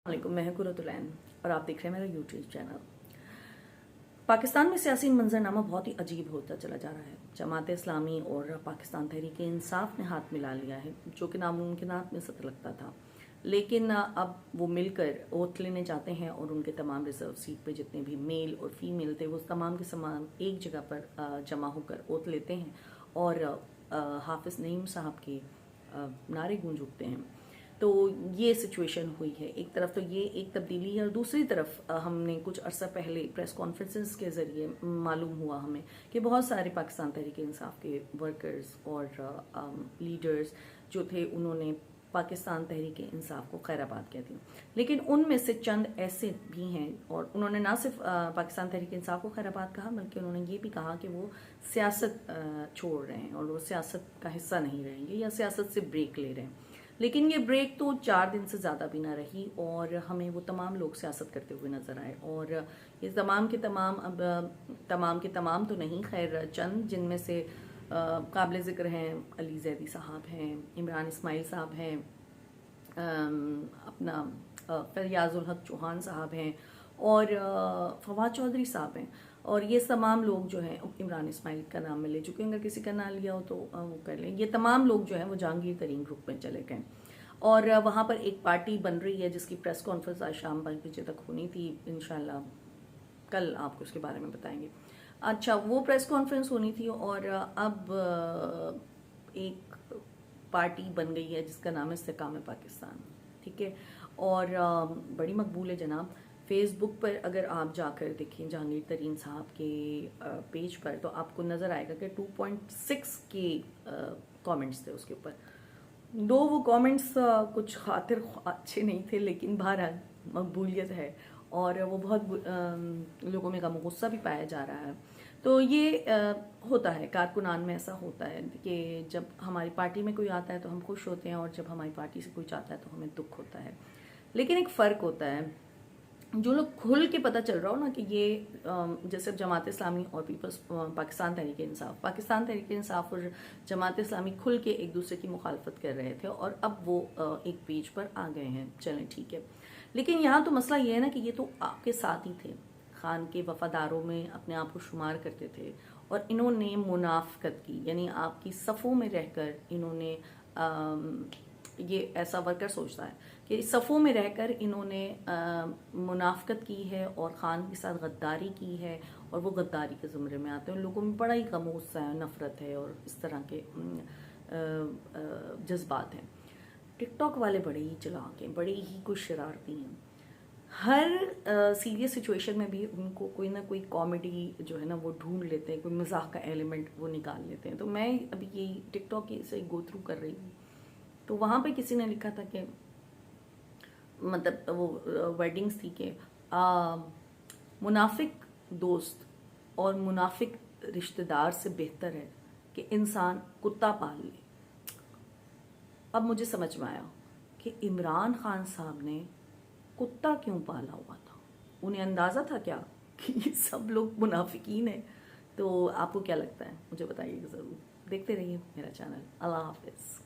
वालेकुम, मैं हूं कुरतुलैन और आप देख रहे हैं मेरा यूट्यूब चैनल। पाकिस्तान में सियासी मंजरनामा बहुत ही अजीब होता चला जा रहा है। जमात इस्लामी और पाकिस्तान तहरीक इंसाफ ने हाथ मिला लिया है, जो कि नामुमकिनात में सत लगता था, लेकिन अब वो मिलकर ओथ लेने जाते हैं और उनके तमाम रिजर्व सीट पे जितने भी मेल और फीमेल थे वो तमाम के तमाम एक जगह पर जमा होकर ओथ लेते हैं और हाफिज नईम साहब के नारे गूंज उठते हैं। तो ये सिचुएशन हुई है। एक तरफ तो ये एक तब्दीली है और दूसरी तरफ हमने कुछ अरसा पहले प्रेस कॉन्फ्रेंसेस के ज़रिए मालूम हुआ हमें कि बहुत सारे पाकिस्तान तहरीक इंसाफ के वर्कर्स और लीडर्स जो थे उन्होंने पाकिस्तान तहरीक इंसाफ को खैराबाद कह दी। लेकिन उनमें से चंद ऐसे भी हैं और उन्होंने ना सिर्फ पाकिस्तान तहरीक इंसाफ को खैराबाद कहा, बल्कि उन्होंने ये भी कहा कि वो सियासत छोड़ रहे हैं और वो सियासत का हिस्सा नहीं रहेंगे या सियासत से ब्रेक ले रहे हैं। लेकिन ये ब्रेक तो 4 दिन से ज़्यादा भी ना रही और हमें वो तमाम लोग सियासत करते हुए नज़र आए। और ये तमाम के तमाम, अब तमाम के तमाम तो नहीं, खैर चंद जिनमें से काबिल ज़िक्र हैं अली जैदी साहब हैं, इमरान इस्माइल साहब हैं, अपना फरियाजुल हक चौहान साहब हैं और फवाद चौधरी साहब हैं। और ये तमाम लोग जो हैं, इमरान इस्माइल का नाम मैं ले चुकी हूँ, अगर किसी का नाम लिया हो तो वो कर लें। ये तमाम लोग जो हैं वो जहांगीर तरीन ग्रुप में चले गए और वहाँ पर एक पार्टी बन रही है जिसकी प्रेस कॉन्फ्रेंस आज शाम 5 बजे तक होनी थी। इंशाल्लाह कल आपको उसके बारे में बताएंगे। अच्छा, वो प्रेस कॉन्फ्रेंस होनी थी और अब एक पार्टी बन गई है जिसका नाम है इस्तेकाम पाकिस्तान, ठीक है, और बड़ी मकबूल है जनाब। फेसबुक पर अगर आप जाकर देखें जहांगीर तरीन साहब के पेज पर तो आपको नज़र आएगा कि 2.6 के कमेंट्स थे उसके ऊपर। दो वो कमेंट्स कुछ खातिर अच्छे नहीं थे, लेकिन बहरहाल मकबूलियत है और वो बहुत लोगों में गम गुस्सा भी पाया जा रहा है। तो ये होता है, कारकुनान में ऐसा होता है कि जब हमारी पार्टी में कोई आता है तो हम खुश होते हैं और जब हमारी पार्टी से कोई जाता है तो हमें दुख होता है। लेकिन एक फ़र्क होता है, जो लोग खुल के पता चल रहा हो ना कि ये जैसे जमात इस्लामी और पीपल्स पाकिस्तान तहरीक इंसाफ और जमात इस्लामी खुल के एक दूसरे की मुखालफत कर रहे थे और अब वो एक पेज पर आ गए हैं, चलें ठीक है। लेकिन यहाँ तो मसला ये है ना कि ये तो आपके साथ ही थे, खान के वफादारों में अपने आप को शुमार करते थे और इन्होंने मुनाफकत की, यानी आपकी सफ़ों में रहकर इन्होंने ये ऐसा वर्कर सोचता है कि सफ़ों में रहकर इन्होंने मुनाफकत की है और ख़ान के साथ गद्दारी की है और वो गद्दारी के ज़ुमरे में आते हैं। लोगों में बड़ा ही गम गुस्सा है, नफ़रत है और इस तरह के जज्बात हैं। टिकटॉक वाले बड़े ही चालाक हैं, बड़े ही कुछ शरारती हैं। हर सीरियस सिचुएशन में भी उनको कोई ना कोई कॉमेडी जो है ना वो ढूंढ लेते हैं, कोई मजाक का एलिमेंट वो निकाल लेते हैं। तो मैं अभी यही टिकटॉक से गो थ्रू कर रही हूँ, तो वहाँ पे किसी ने लिखा था कि मतलब वो वर्डिंग्स थी कि मुनाफिक दोस्त और मुनाफिक रिश्तेदार से बेहतर है कि इंसान कुत्ता पाल ले। अब मुझे समझ में आया कि इमरान खान साहब ने कुत्ता क्यों पाला हुआ था। उन्हें अंदाज़ा था क्या कि ये सब लोग मुनाफिकीन हैं। तो आपको क्या लगता है मुझे बताइएगा ज़रूर। देखते रहिए मेरा चैनल। अल्लाह हाफिज़।